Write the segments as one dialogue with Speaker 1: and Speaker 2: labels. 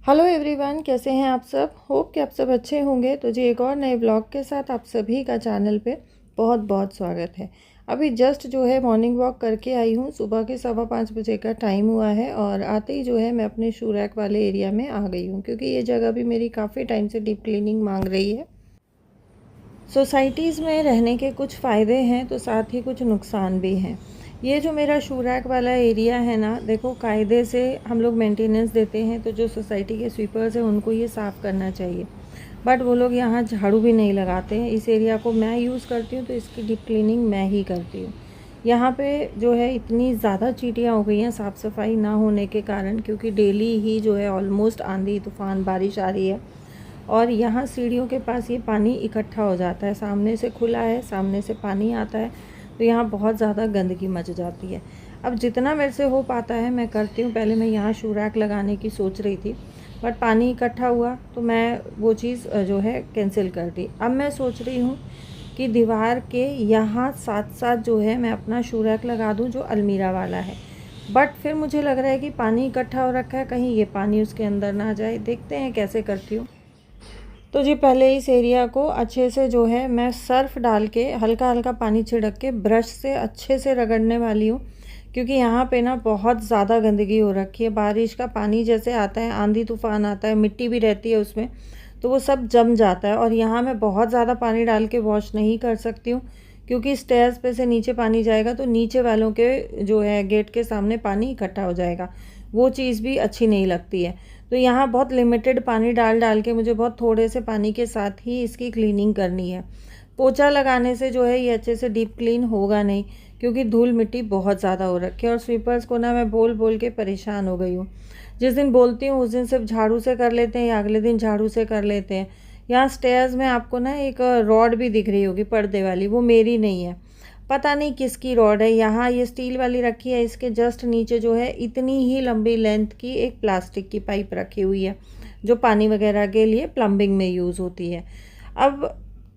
Speaker 1: Hello everyone, कैसे हैं आप सब। होप कि आप सब अच्छे होंगे। तो जी एक और नए ब्लॉग के साथ आप सभी का चैनल पे बहुत बहुत स्वागत है। अभी जस्ट जो है मॉर्निंग वॉक करके आई हूँ। सुबह के 5:15 बजे का टाइम हुआ है और आते ही जो है मैं अपने शू रैक वाले एरिया में आ गई हूँ, क्योंकि ये जगह भी मेरी काफ़ी टाइम से डीप क्लीनिंग मांग रही है। सोसाइटीज़ में रहने के कुछ फ़ायदे हैं तो साथ ही कुछ नुकसान भी हैं। ये जो मेरा शू रैक वाला एरिया है ना, देखो कायदे से हम लोग मेंटेनेंस देते हैं तो जो सोसाइटी के स्वीपर्स हैं उनको ये साफ़ करना चाहिए, बट वो लोग यहाँ झाड़ू भी नहीं लगाते हैं। इस एरिया को मैं यूज़ करती हूँ तो इसकी डीप क्लीनिंग मैं ही करती हूँ। यहाँ पे जो है इतनी ज़्यादा चींटियाँ हो गई हैं साफ़ सफाई ना होने के कारण, क्योंकि डेली ही जो है ऑलमोस्ट आंधी तूफ़ान बारिश आ रही है और यहाँ सीढ़ियों के पास ये पानी इकट्ठा हो जाता है। सामने से खुला है, सामने से पानी आता है, तो यहाँ बहुत ज़्यादा गंदगी मच जाती है। अब जितना मेरे से हो पाता है मैं करती हूँ। पहले मैं यहाँ शू रैक लगाने की सोच रही थी, बट पानी इकट्ठा हुआ तो मैं वो चीज़ जो है कैंसिल कर दी। अब मैं सोच रही हूँ कि दीवार के यहाँ साथ साथ जो है मैं अपना शू रैक लगा दूँ जो अलमीरा वाला है। बट फिर मुझे लग रहा है कि पानी इकट्ठा हो रखा है, कहीं ये पानी उसके अंदर ना जाए। देखते हैं कैसे करती हूँ। तो जी पहले इस एरिया को अच्छे से जो है मैं सर्फ़ डाल के हल्का हल्का पानी छिड़क के ब्रश से अच्छे से रगड़ने वाली हूँ, क्योंकि यहाँ पे ना बहुत ज़्यादा गंदगी हो रखी है। बारिश का पानी जैसे आता है, आंधी तूफ़ान आता है, मिट्टी भी रहती है उसमें, तो वो सब जम जाता है। और यहाँ मैं बहुत ज़्यादा पानी डाल के वॉश नहीं कर सकती हूँ, क्योंकि स्टेयर्स पे से नीचे पानी जाएगा तो नीचे वालों के जो है गेट के सामने पानी इकट्ठा हो जाएगा। वो चीज़ भी अच्छी नहीं लगती है। तो यहाँ बहुत लिमिटेड पानी डाल डाल के मुझे बहुत थोड़े से पानी के साथ ही इसकी क्लीनिंग करनी है। पोछा लगाने से जो है ये अच्छे से डीप क्लीन होगा नहीं, क्योंकि धूल मिट्टी बहुत ज़्यादा हो रखी है। और स्वीपर्स को ना मैं बोल बोल के परेशान हो गई हूँ। जिस दिन बोलती हूँ उस दिन सिर्फ झाड़ू से कर लेते हैं या अगले दिन झाड़ू से कर लेते हैं। यहाँ स्टेयर्स में आपको ना एक रॉड भी दिख रही होगी पर्दे वाली, वो मेरी नहीं है, पता नहीं किसकी रॉड है। यहाँ ये स्टील वाली रखी है, इसके जस्ट नीचे जो है इतनी ही लंबी लेंथ की एक प्लास्टिक की पाइप रखी हुई है, जो पानी वगैरह के लिए प्लम्बिंग में यूज़ होती है। अब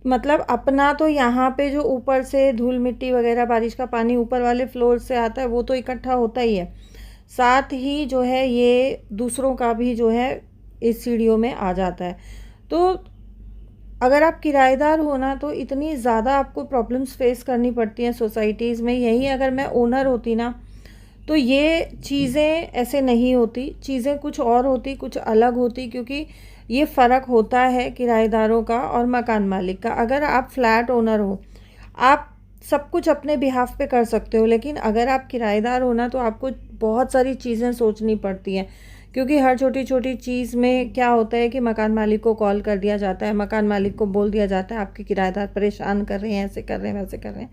Speaker 1: मतलब अपना तो यहाँ पे जो ऊपर से धूल मिट्टी वगैरह बारिश का पानी ऊपर वाले फ्लोर से आता है वो तो इकट्ठा होता ही है, साथ ही जो है ये दूसरों का भी जो है इस सीढ़ियों में आ जाता है। तो अगर आप किराएदार हो ना तो इतनी ज़्यादा आपको प्रॉब्लम्स फेस करनी पड़ती हैं सोसाइटीज़ में। यही अगर मैं ओनर होती ना तो ये चीज़ें ऐसे नहीं होती, चीज़ें कुछ और होती, कुछ अलग होती, क्योंकि ये फ़र्क होता है किराएदारों का और मकान मालिक का। अगर आप फ्लैट ओनर हो, आप सब कुछ अपने बिहाफ पे कर सकते हो, लेकिन अगर आप किराएदार हो ना तो आपको बहुत सारी चीज़ें सोचनी पड़ती हैं, क्योंकि हर छोटी छोटी चीज़ में क्या होता है कि मकान मालिक को कॉल कर दिया जाता है, मकान मालिक को बोल दिया जाता है आपके किराएदार परेशान कर रहे हैं, ऐसे कर रहे हैं, वैसे कर रहे हैं।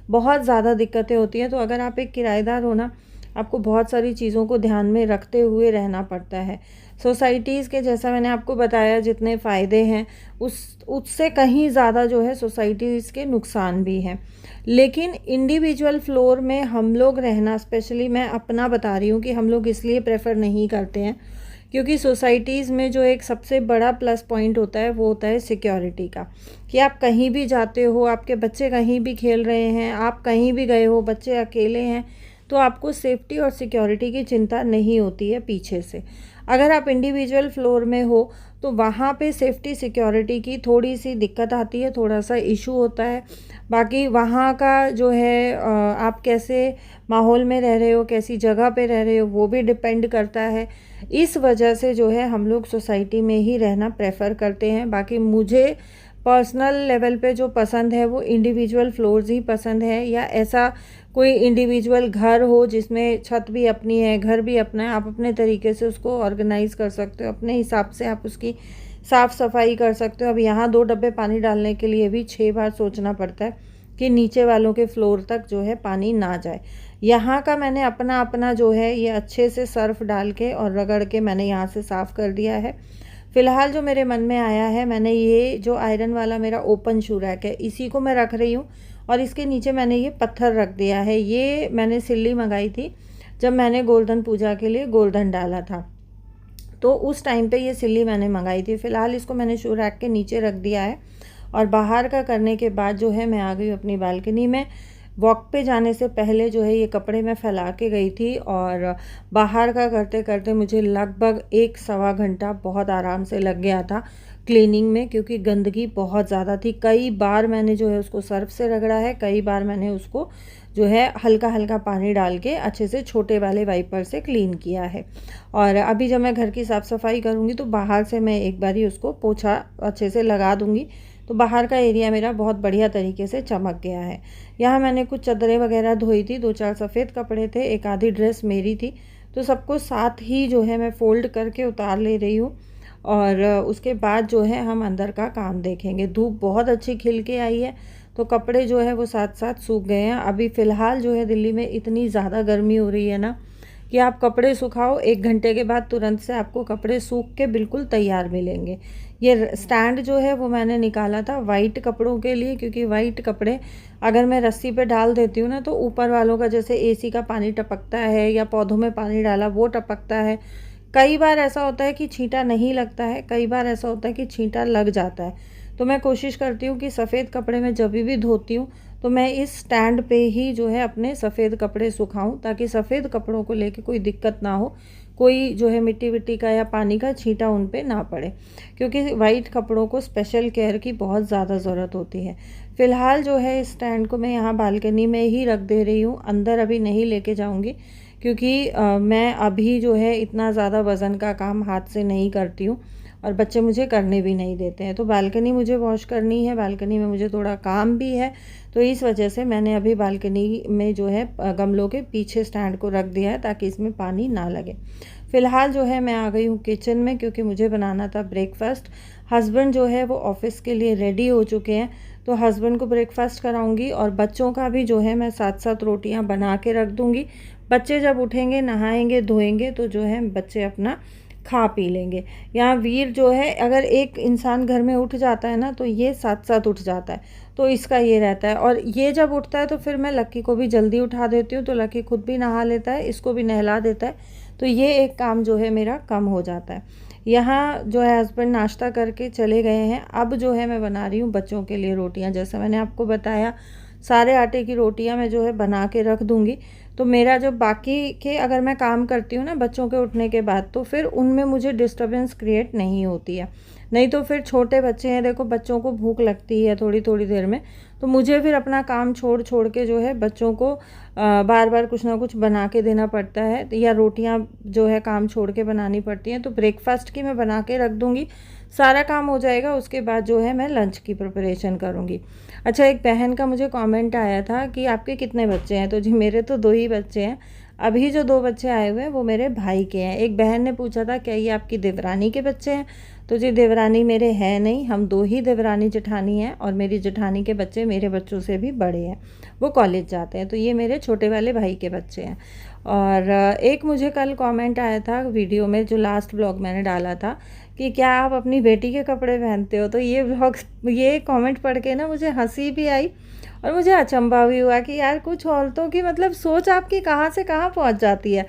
Speaker 1: बहुत ज़्यादा दिक्कतें होती हैं। तो अगर आप एक किराएदार हो ना, आपको बहुत सारी चीज़ों को ध्यान में रखते हुए रहना पड़ता है। सोसाइटीज़ के जैसा मैंने आपको बताया जितने फ़ायदे हैं उससे कहीं ज़्यादा जो है सोसाइटीज़ के नुकसान भी हैं। लेकिन इंडिविजुअल फ्लोर में हम लोग रहना, स्पेशली मैं अपना बता रही हूँ कि हम लोग इसलिए प्रेफर नहीं करते हैं, क्योंकि सोसाइटीज़ में जो एक सबसे बड़ा प्लस पॉइंट होता है वो होता है सिक्योरिटी का, कि आप कहीं भी जाते हो, आपके बच्चे कहीं भी खेल रहे हैं, आप कहीं भी गए हो, बच्चे अकेले हैं, तो आपको सेफ्टी और सिक्योरिटी की चिंता नहीं होती है पीछे से। अगर आप इंडिविजुअल फ्लोर में हो तो वहाँ पे सेफ्टी सिक्योरिटी की थोड़ी सी दिक्कत आती है, थोड़ा सा इशू होता है। बाकी वहाँ का जो है आप कैसे माहौल में रह रहे हो, कैसी जगह पे रह रहे हो, वो भी डिपेंड करता है। इस वजह से जो है हम लोग सोसाइटी में ही रहना प्रेफर करते हैं। बाकी मुझे पर्सनल लेवल पे जो पसंद है वो इंडिविजुअल फ्लोर्स ही पसंद है, या ऐसा कोई इंडिविजुअल घर हो जिसमें छत भी अपनी है, घर भी अपना है, आप अपने तरीके से उसको ऑर्गेनाइज़ कर सकते हो, अपने हिसाब से आप उसकी साफ़ सफाई कर सकते हो। अब यहाँ 2 डब्बे पानी डालने के लिए भी 6 बार सोचना पड़ता है कि नीचे वालों के फ्लोर तक जो है पानी ना जाए। यहाँ का मैंने अपना अपना जो है ये अच्छे से सर्फ़ डाल के और रगड़ के मैंने यहाँ से साफ़ कर दिया है। फ़िलहाल जो मेरे मन में आया है, मैंने ये जो आयरन वाला मेरा ओपन शू रैक है इसी को मैं रख रही हूँ, और इसके नीचे मैंने ये पत्थर रख दिया है। ये मैंने सिल्ली मंगाई थी जब मैंने गोवर्धन पूजा के लिए गोवर्धन डाला था, तो उस टाइम पे ये सिल्ली मैंने मंगाई थी। फ़िलहाल इसको मैंने शू रैक के नीचे रख दिया है, और बाहर का करने के बाद जो है मैं आ गई अपनी बालकनी में। वॉक पे जाने से पहले जो है ये कपड़े मैं फैला के गई थी, और बाहर का करते करते मुझे लगभग 1-1.25 घंटा बहुत आराम से लग गया था क्लीनिंग में, क्योंकि गंदगी बहुत ज़्यादा थी। कई बार मैंने जो है उसको सर्फ से रगड़ा है, कई बार मैंने उसको जो है हल्का हल्का पानी डाल के अच्छे से छोटे वाले वाइपर से क्लीन किया है। और अभी जब मैं घर की साफ़ सफाई करूँगी तो बाहर से मैं एक बार ही उसको पोछा अच्छे से लगा दूँगी, तो बाहर का एरिया मेरा बहुत बढ़िया तरीके से चमक गया है। यहाँ मैंने कुछ चादरें वगैरह धोई थी, 2-4 सफ़ेद कपड़े थे, एक आधी ड्रेस मेरी थी, तो सबको साथ ही जो है मैं फ़ोल्ड करके उतार ले रही हूँ। और उसके बाद जो है हम अंदर का काम देखेंगे। धूप बहुत अच्छी खिल के आई है, तो कपड़े जो है वो साथ साथ सूख गए हैं। अभी फ़िलहाल जो है दिल्ली में इतनी ज़्यादा गर्मी हो रही है ना कि आप कपड़े सुखाओ 1 घंटे के बाद तुरंत से आपको कपड़े सूख के बिल्कुल तैयार मिलेंगे। ये स्टैंड जो है वो मैंने निकाला था वाइट कपड़ों के लिए, क्योंकि वाइट कपड़े अगर मैं रस्सी पे डाल देती हूँ ना तो ऊपर वालों का जैसे एसी का पानी टपकता है या पौधों में पानी डाला वो टपकता है। कई बार ऐसा होता है कि छींटा नहीं लगता है, कई बार ऐसा होता है कि छींटा लग जाता है। तो मैं कोशिश करती हूँ कि सफ़ेद कपड़े मैं जब भी धोती हूँ तो मैं इस स्टैंड पे ही जो है अपने सफ़ेद कपड़े सुखाऊं, ताकि सफ़ेद कपड़ों को लेके कोई दिक्कत ना हो, कोई जो है मिट्टी विट्टी का या पानी का छींटा उन पे ना पड़े, क्योंकि वाइट कपड़ों को स्पेशल केयर की बहुत ज़्यादा ज़रूरत होती है। फ़िलहाल जो है इस स्टैंड को मैं यहाँ बालकनी में ही रख दे रही हूँ, अंदर अभी नहीं लेके जाऊँगी, क्योंकि मैं अभी जो है इतना ज़्यादा वज़न का काम हाथ से नहीं करती हूँ और बच्चे मुझे करने भी नहीं देते हैं। तो बालकनी मुझे वॉश करनी है, बालकनी में मुझे थोड़ा काम भी है, तो इस वजह से मैंने अभी बालकनी में जो है गमलों के पीछे स्टैंड को रख दिया है ताकि इसमें पानी ना लगे। फ़िलहाल जो है मैं आ गई हूँ किचन में, क्योंकि मुझे बनाना था ब्रेकफ़ास्ट। हस्बैंड जो है वो ऑफ़िस के लिए रेडी हो चुके हैं, तो हस्बैंड को ब्रेकफ़ास्ट कराऊंगी और बच्चों का भी जो है मैं साथ साथ रोटियां बना के रख दूंगी। बच्चे जब उठेंगे, नहाएंगे, धोएंगे, तो जो है बच्चे अपना खा पी लेंगे। यहाँ वीर जो है, अगर एक इंसान घर में उठ जाता है ना तो ये साथ साथ उठ जाता है, तो इसका ये रहता है। और ये जब उठता है तो फिर मैं लक्की को भी जल्दी उठा देती हूँ, तो लक्की खुद भी नहा लेता है, इसको भी नहला देता है, तो ये एक काम जो है मेरा कम हो जाता है। यहाँ जो है हस्बैंड नाश्ता करके चले गए हैं। अब जो है मैं बना रही हूँ बच्चों के लिए रोटियाँ। जैसे मैंने आपको बताया, सारे आटे की रोटियाँ मैं जो है बना के रख दूँगी, तो मेरा जो बाकी के अगर मैं काम करती हूँ ना बच्चों के उठने के बाद, तो फिर उनमें मुझे डिस्टर्बेंस क्रिएट नहीं होती है। नहीं तो फिर छोटे बच्चे हैं, देखो बच्चों को भूख लगती है थोड़ी थोड़ी देर में, तो मुझे फिर अपना काम छोड़ छोड़ के जो है बच्चों को बार बार कुछ ना कुछ बना के देना पड़ता है, या रोटियां जो है काम छोड़ के बनानी पड़ती हैं। तो ब्रेकफास्ट की मैं बना के रख दूँगी, सारा काम हो जाएगा, उसके बाद जो है मैं लंच की प्रिपरेशन करूँगी। अच्छा, एक बहन का मुझे कमेंट आया था कि आपके कितने बच्चे हैं, तो जी मेरे तो 2 ही बच्चे हैं। अभी जो 2 बच्चे आए हुए हैं वो मेरे भाई के हैं। एक बहन ने पूछा था क्या ये आपकी देवरानी के बच्चे हैं, तो जी देवरानी मेरे हैं नहीं, हम 2 ही देवरानी जेठानी हैं, और मेरी जेठानी के बच्चे मेरे बच्चों से भी बड़े हैं, वो कॉलेज जाते हैं, तो ये मेरे छोटे वाले भाई के बच्चे हैं। और एक मुझे कल कमेंट आया था वीडियो में, जो लास्ट ब्लॉग मैंने डाला था, कि क्या आप अपनी बेटी के कपड़े पहनते हो, तो ये कमेंट पढ़ के ना मुझे हंसी भी आई और मुझे अचंभा भी हुआ कि यार कुछ औरतों की मतलब सोच आपकी कहाँ से कहाँ पहुँच जाती है।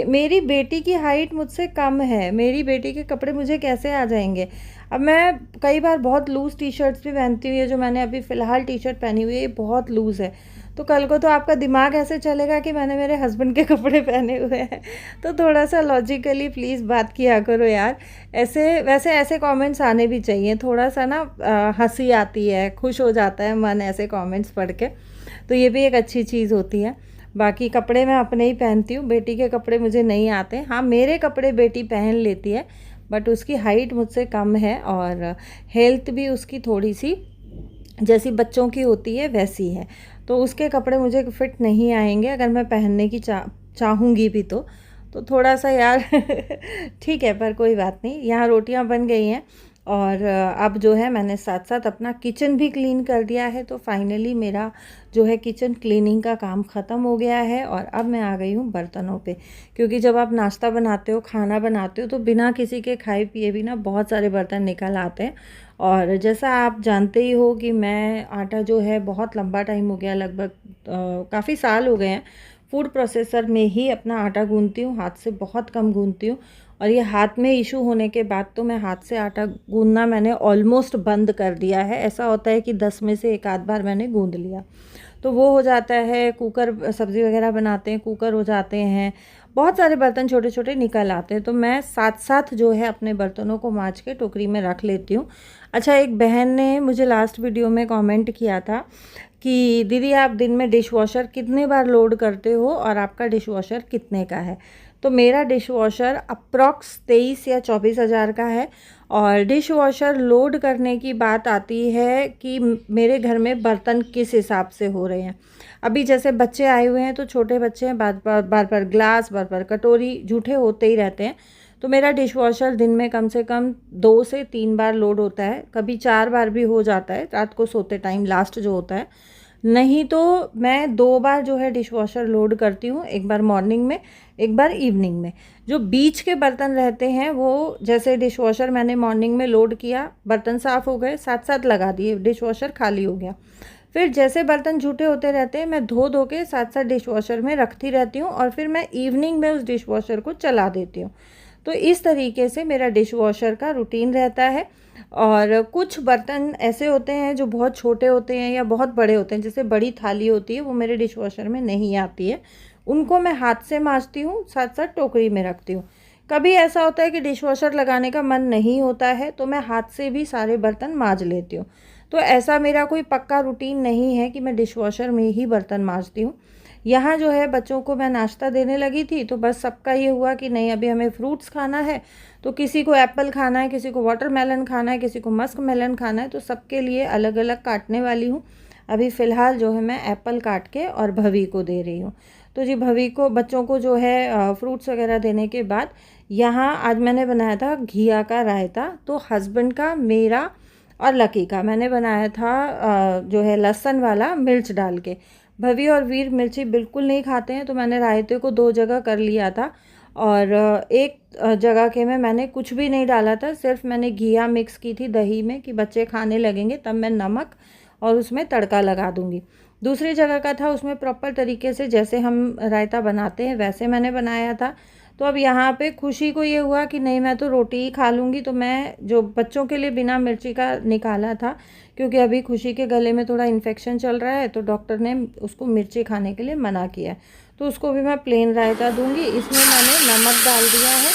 Speaker 1: मेरी बेटी की हाइट मुझसे कम है, मेरी बेटी के कपड़े मुझे कैसे आ जाएंगे। अब मैं कई बार बहुत लूज़ टी शर्ट्स भी पहनती हूँ, ये जो मैंने अभी फ़िलहाल टी शर्ट पहनी हुई है ये बहुत लूज़ है, तो कल को तो आपका दिमाग ऐसे चलेगा कि मैंने मेरे हस्बैंड के कपड़े पहने हुए हैं। तो थोड़ा सा लॉजिकली प्लीज़ बात किया करो यार। ऐसे वैसे ऐसे कमेंट्स आने भी चाहिए, थोड़ा सा ना हंसी आती है, खुश हो जाता है मन ऐसे कमेंट्स पढ़ के, तो ये भी एक अच्छी चीज़ होती है। बाकी कपड़े मैं अपने ही पहनती हूँ, बेटी के कपड़े मुझे नहीं आते। हाँ, मेरे कपड़े बेटी पहन लेती है, बट उसकी हाइट मुझसे कम है और हेल्थ भी उसकी थोड़ी सी जैसी बच्चों की होती है वैसी है, तो उसके कपड़े मुझे फिट नहीं आएंगे अगर मैं पहनने की चाहूँगी भी तो थोड़ा सा यार ठीक है, पर कोई बात नहीं। यहाँ रोटियाँ बन गई हैं और अब जो है मैंने साथ साथ अपना किचन भी क्लीन कर दिया है, तो फाइनली मेरा जो है किचन क्लीनिंग का काम ख़त्म हो गया है। और अब मैं आ गई हूँ बर्तनों पे, क्योंकि जब आप नाश्ता बनाते हो, खाना बनाते हो, तो बिना किसी के खाए पिए भी ना बहुत सारे बर्तन निकल आते हैं। और जैसा आप जानते ही हो कि मैं आटा जो है बहुत लंबा टाइम हो गया, लगभग काफ़ी साल हो गए हैं, फूड प्रोसेसर में ही अपना आटा गूंथती हूँ, हाथ से बहुत कम गूंथती हूँ। और ये हाथ में इशू होने के बाद तो मैं हाथ से आटा गूंदना मैंने ऑलमोस्ट बंद कर दिया है। ऐसा होता है कि 10 में से एक आध बार मैंने गूंद लिया। तो वो हो जाता है। कुकर, सब्ज़ी वगैरह बनाते हैं, कुकर हो जाते हैं, बहुत सारे बर्तन छोटे छोटे निकल आते हैं। तो मैं साथ साथ जो है अपने बर्तनों को मांज के टोकरी में रख लेती हूँ। अच्छा, एक बहन ने मुझे लास्ट वीडियो में कमेंट किया था कि दीदी आप दिन में डिश वॉशर कितने बार लोड करते हो और आपका डिश वॉशर कितने का है। तो मेरा डिश वॉशर अप्रॉक्स 23 या 24 हज़ार का है। और डिश वॉशर लोड करने की बात आती है कि मेरे घर में बर्तन किस हिसाब से हो रहे हैं। अभी जैसे बच्चे आए हुए हैं तो छोटे बच्चे हैं, बार बार ग्लास, बार कटोरी जूठे होते ही रहते हैं। तो मेरा डिश वॉशर दिन में कम से कम 2 से 3 बार लोड होता है, कभी 4 बार भी हो जाता है रात को सोते टाइम लास्ट जो होता है। नहीं तो मैं 2 बार जो है डिश वॉशर लोड करती हूँ, एक बार मॉर्निंग में, एक बार इवनिंग में। जो बीच के बर्तन रहते हैं वो, जैसे डिश वॉशर मैंने मॉर्निंग में लोड किया, बर्तन साफ़ हो गए, साथ साथ लगा दिए, डिश वॉशर खाली हो गया। फिर जैसे बर्तन झूठे होते रहते हैं मैं धो धो के साथ साथ डिश वॉशर में रखती रहती हूँ और फिर मैं इवनिंग में उस डिश वॉशर को चला देती हूँ। तो इस तरीके से मेरा डिश वॉशर का रूटीन रहता है। और कुछ बर्तन ऐसे होते हैं जो बहुत छोटे होते हैं या बहुत बड़े होते हैं, जैसे बड़ी थाली होती है वो मेरे डिश वॉशर में नहीं आती है, उनको मैं हाथ से मांजती हूँ, साथ साथ टोकरी में रखती हूँ। कभी ऐसा होता है कि डिश वॉशर लगाने का मन नहीं होता है तो मैं हाथ से भी सारे बर्तन मांज लेती हूँ। तो ऐसा मेरा कोई पक्का रूटीन नहीं है कि मैं डिश वॉशर में ही बर्तन मांजती हूँ। यहाँ जो है बच्चों को मैं नाश्ता देने लगी थी तो बस सबका ये हुआ कि नहीं अभी हमें फ्रूट्स खाना है, तो किसी को एप्पल खाना है, किसी को वाटरमेलन खाना है, किसी को मस्क मेलन खाना है, तो सबके लिए अलग अलग काटने वाली हूँ। अभी फ़िलहाल जो है मैं एप्पल काट के और भवी को दे रही हूँ। तो जी भवी को, बच्चों को जो है फ्रूट्स वगैरह देने के बाद यहाँ आज मैंने बनाया था घिया का रायता। तो हस्बैंड का, मेरा और लकी का मैंने बनाया था जो है लहसुन वाला, मिर्च डाल के। भवी और वीर मिर्ची बिल्कुल नहीं खाते हैं तो मैंने रायते को 2 जगह कर लिया था। और एक जगह के में मैंने कुछ भी नहीं डाला था, सिर्फ मैंने घिया मिक्स की थी दही में कि बच्चे खाने लगेंगे तब मैं नमक और उसमें तड़का लगा दूंगी। दूसरी जगह का था उसमें प्रॉपर तरीके से जैसे हम रायता बनाते हैं वैसे मैंने बनाया था। तो अब यहाँ पे खुशी को ये हुआ कि नहीं मैं तो रोटी ही खा लूँगी, तो मैं जो बच्चों के लिए बिना मिर्ची का निकाला था, क्योंकि अभी खुशी के गले में थोड़ा इन्फेक्शन चल रहा है तो डॉक्टर ने उसको मिर्ची खाने के लिए मना किया है। तो उसको भी मैं प्लेन रायता दूंगी। इसमें मैंने नमक डाल दिया है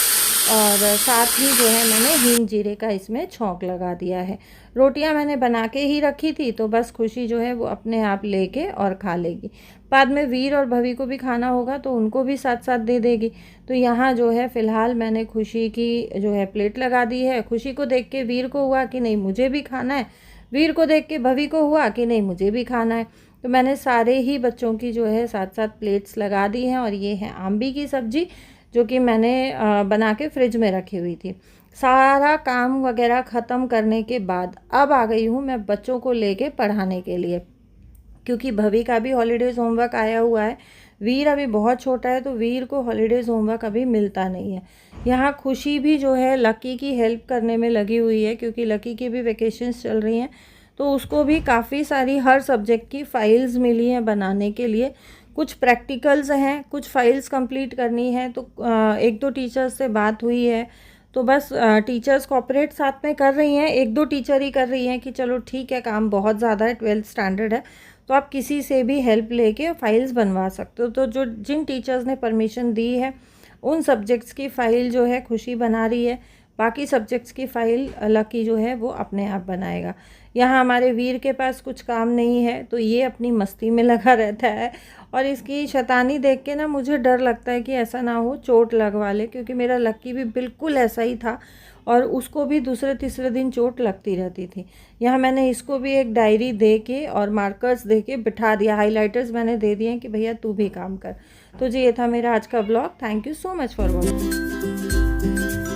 Speaker 1: और साथ ही जो है मैंने हींग जीरे का इसमें छौंक लगा दिया है। रोटियां मैंने बना के ही रखी थी तो बस खुशी जो है वो अपने आप लेके और खा लेगी। बाद में वीर और भवी को भी खाना होगा तो उनको भी साथ साथ दे देगी। तो यहाँ जो है फ़िलहाल मैंने खुशी की जो है प्लेट लगा दी है। खुशी को देख के वीर को हुआ कि नहीं मुझे भी खाना है, वीर को देख के भवी को हुआ कि नहीं मुझे भी खाना है। तो मैंने सारे ही बच्चों की जो है साथ साथ प्लेट्स लगा दी हैं। और ये है आम्बी की सब्ज़ी जो कि मैंने बना के फ्रिज में रखी हुई थी। सारा काम वगैरह ख़त्म करने के बाद अब आ गई हूँ मैं बच्चों को लेके पढ़ाने के लिए, क्योंकि भवी का भी हॉलीडेज़ होमवर्क आया हुआ है। वीर अभी बहुत छोटा है तो वीर को हॉलीडेज़ होमवर्क अभी मिलता नहीं है। यहाँ खुशी भी जो है लकी की हेल्प करने में लगी हुई है, क्योंकि लकी की भी वेकेशंस चल रही हैं तो उसको भी काफ़ी सारी हर सब्जेक्ट की फ़ाइल्स मिली हैं बनाने के लिए। कुछ प्रैक्टिकल्स हैं, कुछ फाइल्स कंप्लीट करनी है। तो 1-2 टीचर्स से बात हुई है तो बस टीचर्स कोऑपरेट साथ में कर रही हैं। 1-2 टीचर ही कर रही हैं कि चलो ठीक है काम बहुत ज़्यादा है, 12th स्टैंडर्ड है तो आप किसी से भी हेल्प लेके फाइल्स बनवा सकते हो। तो जो जिन टीचर्स ने परमिशन दी है उन सब्जेक्ट्स की फ़ाइल जो है खुशी बना रही है, बाकी सब्जेक्ट्स की फ़ाइल लकी जो है वो अपने आप बनाएगा। यहाँ हमारे वीर के पास कुछ काम नहीं है तो ये अपनी मस्ती में लगा रहता है। और इसकी शैतानी देख के ना मुझे डर लगता है कि ऐसा ना हो चोट लगवा ले, क्योंकि मेरा लक्की भी बिल्कुल ऐसा ही था और उसको भी दूसरे तीसरे दिन चोट लगती रहती थी। यहाँ मैंने इसको भी एक डायरी दे के और मार्कर्स दे के बिठा दिया, हाइलाइटर्स मैंने दे दिए कि भैया तू भी काम कर। तो जी ये था मेरा आज का blog. Thank you so much for watching.